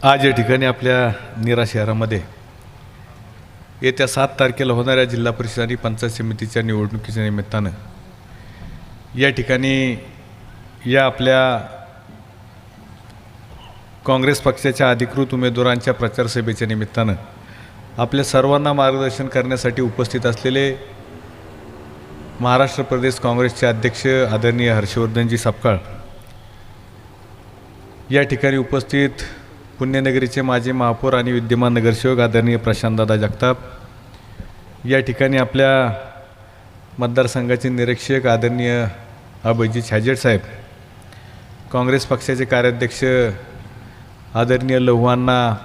आज या ठिकाणी आपल्या नीरा शहरामध्ये येत्या 7 तारखेला होणाऱ्या जिल्हा परिषद आणि पंचायत समितीच्या निवडणुकीच्या निमित्तानं या ठिकाणी या आपल्या काँग्रेस पक्षाच्या अधिकृत उमेदवारांच्या प्रचारसभेच्या निमित्तानं आपल्या सर्वांना मार्गदर्शन करण्यासाठी उपस्थित असलेले महाराष्ट्र प्रदेश काँग्रेसचे अध्यक्ष आदरणीय हर्षवर्धनजी सपकाळ, या ठिकाणी उपस्थित पुण्यनगरीचे माजी महापौर आणि विद्यमान नगरसेवक आदरणीय प्रशांतदादा जगताप, या ठिकाणी आपल्या मतदारसंघाचे निरीक्षक आदरणीय अभयजी छाजेड साहेब, काँग्रेस पक्षाचे कार्याध्यक्ष आदरणीय लहुअण्णा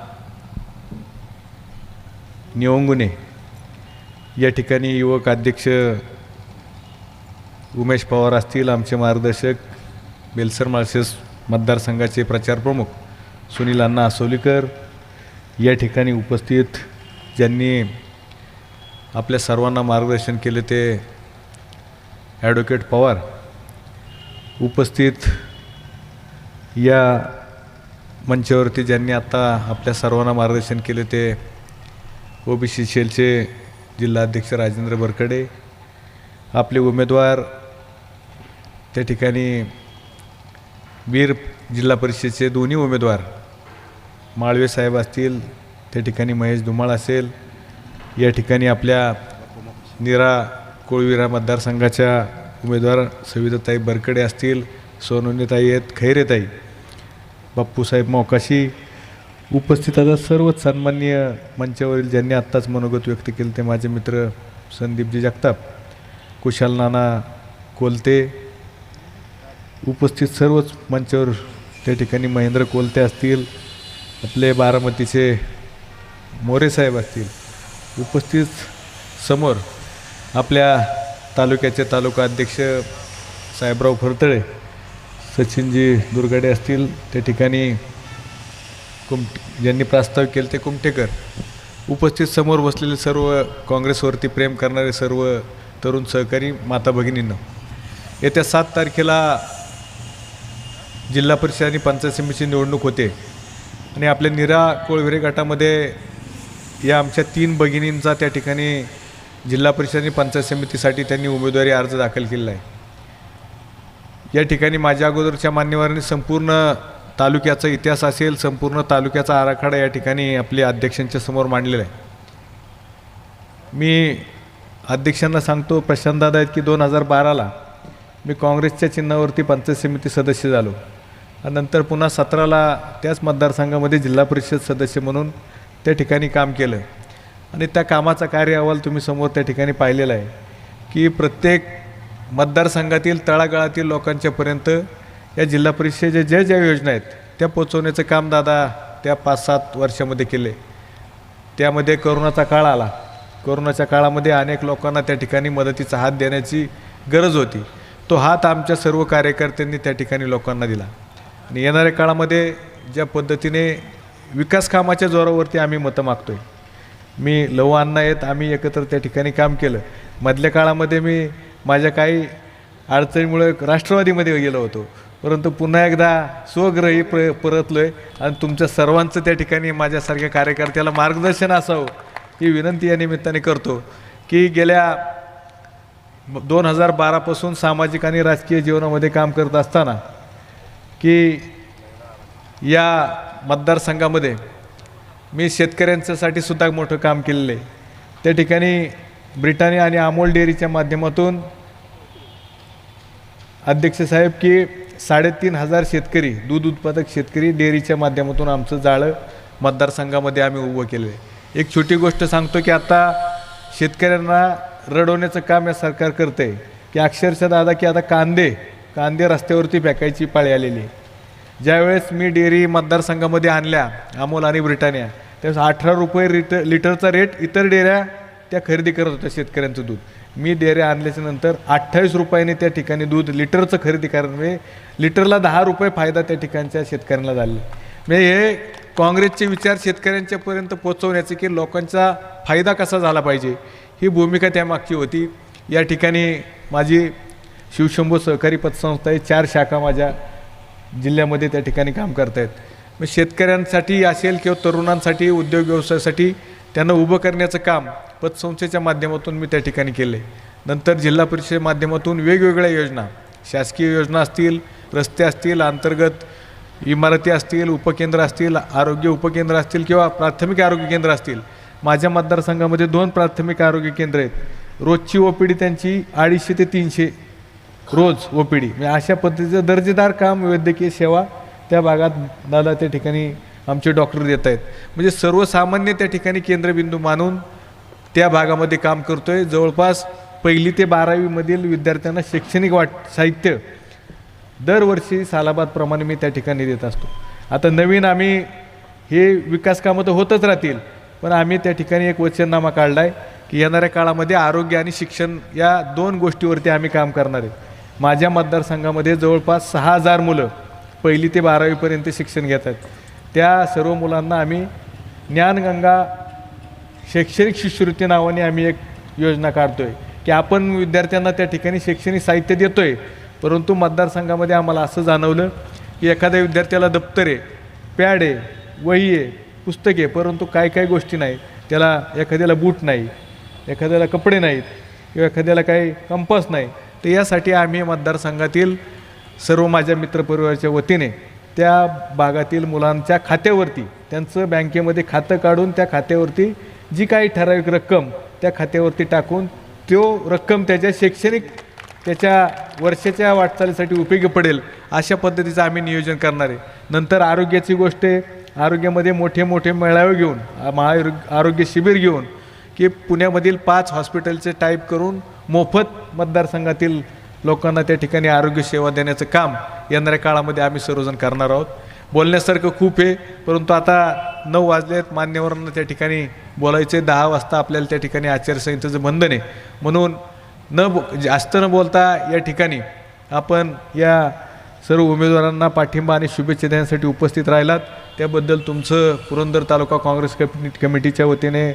निवंगुने, या ठिकाणी युवक अध्यक्ष उमेश पवार असतील, आमचे मार्गदर्शक बेलसर माळशेज मतदारसंघाचे प्रचार प्रमुख सुनील अण्णा आसोलीकर, या ठिकाणी उपस्थित ज्यांनी आपल्या सर्वांना मार्गदर्शन केले ते ॲडव्होकेट पवार, उपस्थित या मंचावरती ज्यांनी आता आपल्या सर्वांना मार्गदर्शन केले ते ओबीसी सेलचे जिल्हाध्यक्ष राजेंद्र बरकडे, आपले उमेदवार त्या ठिकाणी बीर जिल्हा परिषदेचे दोन्ही उमेदवार माळवे साहेब असतील, त्या ठिकाणी महेश धुमाळ असेल, या ठिकाणी आपल्या नीरा कोळविरा मतदारसंघाच्या उमेदवार सविताताई बरकडे असतील, सोनवणीताई आहेत, खैरेताई, बाप्पूसाहेब मोकाशी, उपस्थित आता सर्वच सन्माननीय मंचावरील ज्यांनी आत्ताच मनोगत व्यक्त केले ते माझे मित्र संदीपजी जगताप, कुशाल नाना कोलते, उपस्थित सर्वच मंचावर त्या ठिकाणी महेंद्र कोलते असतील, आपले बारामतीचे मोरे साहेब असतील, उपस्थित समोर आपल्या तालुक्याचे तालुका अध्यक्ष साहेबराव फरतळे, सचिनजी दुर्गाडे असतील, त्या ठिकाणी ज्यांनी प्रस्ताव केले ते कुमटेकर, उपस्थित समोर बसलेले सर्व काँग्रेसवरती प्रेम करणारे सर्व तरुण सहकारी माता भगिनींना, येत्या 7 तारखेला जिल्हा परिषद आणि पंचायत समितीची निवडणूक होते आणि आपल्या नीरा कोळविरे गटामध्ये या आमच्या 3 भगिनींचा त्या ठिकाणी जिल्हा परिषद आणि पंचायत समितीसाठी त्यांनी उमेदवारी अर्ज दाखल केलेला आहे. या ठिकाणी माझ्या अगोदरच्या मान्यवरांनी संपूर्ण तालुक्याचा इतिहास असेल, संपूर्ण तालुक्याचा आराखडा या ठिकाणी आपल्या अध्यक्षांच्या समोर मांडलेला आहे. मी अध्यक्षांना सांगतो, प्रशांतदादा आहेत की 2012ला मी काँग्रेसच्या चिन्हावरती पंचायत समिती सदस्य झालो आणि नंतर पुन्हा 17ला त्याच मतदारसंघामध्ये जिल्हा परिषद सदस्य म्हणून त्या ठिकाणी काम केलं आणि त्या कामाचा कार्य अहवाल तुम्ही समोर त्या ठिकाणी पाहिलेला आहे की प्रत्येक मतदारसंघातील तळागाळातील लोकांच्यापर्यंत या जिल्हा परिषदेच्या ज्या योजना आहेत त्या पोचवण्याचं काम दादा त्या 5-7 वर्षामध्ये केले. त्यामध्ये करोनाचा काळ आला, करोनाच्या काळामध्ये अनेक लोकांना त्या ठिकाणी मदतीचा हात देण्याची गरज होती, तो हात आमच्या सर्व कार्यकर्त्यांनी त्या ठिकाणी लोकांना दिला आणि येणाऱ्या काळामध्ये ज्या पद्धतीने विकास कामाच्या जोरावरती आम्ही मतं मागतो आहे, मी लहुअण्णा आहेत, आम्ही एकत्र त्या ठिकाणी काम केलं. मधल्या काळामध्ये मी माझ्या काही अडचणीमुळे राष्ट्रवादीमध्ये गेलो होतो, परंतु पुन्हा एकदा स्वग्रही परतलो आहे आणि तुमच्या सर्वांचं त्या ठिकाणी माझ्यासारख्या कार्यकर्त्याला मार्गदर्शन असावं ही विनंती या निमित्ताने करतो की गेल्या 2012पासून सामाजिक आणि राजकीय जीवनामध्ये काम करत असताना की या मतदारसंघामध्ये मी शेतकऱ्यांच्यासाठी सुद्धा मोठं काम केलेलं आहे. त्या ठिकाणी ब्रिटानिया आणि अमोल डेअरीच्या माध्यमातून अध्यक्ष साहेब की 3,500 शेतकरी, दूध उत्पादक शेतकरी डेअरीच्या माध्यमातून आमचं जाळं मतदारसंघामध्ये आम्ही उभं केलं आहे. एक छोटी गोष्ट सांगतो की आता शेतकऱ्यांना रडवण्याचं काम या सरकार करतं आहे की अक्षरशः दादा की आता कांदे रस्त्यावरती फेकायची पाळी आलेली आहे. ज्यावेळेस मी डेअरी मतदारसंघामध्ये आणल्या अमोल आणि ब्रिटानिया, त्यावेळेस 18 रुपये लिटरचा रेट इतर डेअऱ्या त्या खरेदी करत होत्या शेतकऱ्यांचं दूध. मी डेअऱ्या आणल्याच्या नंतर 28 रुपयाने त्या ठिकाणी दूध लिटरचं खरेदी करणे, लिटरला 10 रुपये फायदा त्या ठिकाणच्या शेतकऱ्यांना झाला. म्हणजे हे काँग्रेसचे विचार शेतकऱ्यांच्यापर्यंत पोचवण्याचे की लोकांचा फायदा कसा झाला पाहिजे ही भूमिका त्यामागची होती. या ठिकाणी माझी शिवशंभो सहकारी पतसंस्था आहे, 4 शाखा माझ्या जिल्ह्यामध्ये त्या ठिकाणी काम करत आहेत मग शेतकऱ्यांसाठी असेल किंवा तरुणांसाठी उद्योग व्यवसायासाठी त्यांना उभं करण्याचं काम पतसंस्थेच्या माध्यमातून मी त्या ठिकाणी केलं आहे. नंतर जिल्हा परिषद माध्यमातून वेगवेगळ्या योजना, शासकीय योजना असतील, रस्ते असतील, अंतर्गत इमारती असतील, उपकेंद्र असतील, आरोग्य उपकेंद्र असतील किंवा प्राथमिक आरोग्य केंद्र असतील. माझ्या मतदारसंघामध्ये 2 प्राथमिक आरोग्य केंद्र आहेत. रोजची OPD त्यांची 250 ते 300 रोज OPD. म्हणजे अशा पद्धतीचं दर्जेदार काम, वैद्यकीय सेवा त्या भागात दादा त्या ठिकाणी आमचे डॉक्टर देत आहेत. म्हणजे सर्वसामान्य त्या ठिकाणी केंद्रबिंदू मानून त्या भागामध्ये काम करतो आहे. जवळपास 1ली ते 12वीमधील विद्यार्थ्यांना शैक्षणिक साहित्य दरवर्षी सालाबादप्रमाणे मी त्या ठिकाणी देत असतो. आता नवीन आम्ही हे विकास कामं तर होतच राहतील, पण आम्ही त्या ठिकाणी एक वचननामा काढला आहे की येणाऱ्या काळामध्ये आरोग्य आणि शिक्षण या 2 गोष्टीवरती आम्ही काम करणार आहे. माझ्या मतदारसंघामध्ये जवळपास 6000 मुलं 1ली ते 12वीपर्यंत शिक्षण घेतात. त्या सर्व मुलांना आम्ही ज्ञानगंगा शैक्षणिक शिष्यवृत्ती नावाने आम्ही एक योजना काढतो आहे की आपण विद्यार्थ्यांना त्या ठिकाणी शैक्षणिक साहित्य देतो आहे, परंतु मतदारसंघामध्ये आम्हाला असं जाणवलं की एखाद्या विद्यार्थ्याला दप्तर आहे, पॅड आहे, वही आहे, पुस्तक आहे, परंतु काय गोष्टी नाही. त्याला एखाद्याला बूट नाही, एखाद्याला कपडे नाहीत किंवा एखाद्याला काही कंपास नाही. तर यासाठी आम्ही मतदारसंघातील सर्व माझ्या मित्रपरिवाराच्या वतीने त्या भागातील मुलांच्या खात्यावरती त्यांचं बँकेमध्ये खातं काढून त्या खात्यावरती जी काही ठराविक रक्कम त्या खात्यावरती टाकून तो रक्कम त्याच्या शैक्षणिक त्याच्या वर्षाच्या वाटचालीसाठी उपयोगी पडेल अशा पद्धतीचं आम्ही नियोजन करणार आहे. नंतर आरोग्याची गोष्ट आहे. आरोग्यामध्ये मोठे मेळावे घेऊन, आरोग्य शिबिर घेऊन की पुण्यामधील 5 हॉस्पिटलचे टाईप करून मोफत मतदारसंघातील लोकांना त्या ठिकाणी आरोग्य सेवा देण्याचं काम येणाऱ्या काळामध्ये आम्ही सर्वजण करणार आहोत. बोलण्यासारखं खूप आहे, परंतु आता 9 वाजले आहेत. मान्यवरांना त्या ठिकाणी बोलायचं आहे. 10 वाजता आपल्याला त्या ठिकाणी आचारसंहितेचं बंधन आहे. म्हणून जास्त न बोलता या ठिकाणी आपण या सर्व उमेदवारांना पाठिंबा आणि शुभेच्छा देण्यासाठी उपस्थित राहिलात त्याबद्दल तुमचं पुरंदर तालुका काँग्रेस कमिटीच्या वतीने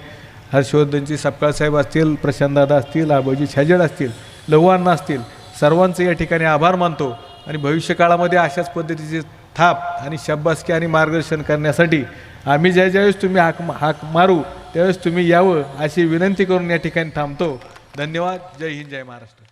हर्षवर्धनजी सपकाळ साहेब असतील, प्रशांतदादा असतील, आबाजी छाजेड असतील, लवअण्णा असतील, सर्वांचे या ठिकाणी आभार मानतो. आणि भविष्यकाळामध्ये अशाच पद्धतीचे थाप आणि शाबासकी आणि मार्गदर्शन करण्यासाठी आम्ही ज्यावेळेस तुम्ही हाक मारू त्यावेळेस तुम्ही यावं अशी विनंती करून या ठिकाणी थांबतो. धन्यवाद. जय हिंद, जय महाराष्ट्र.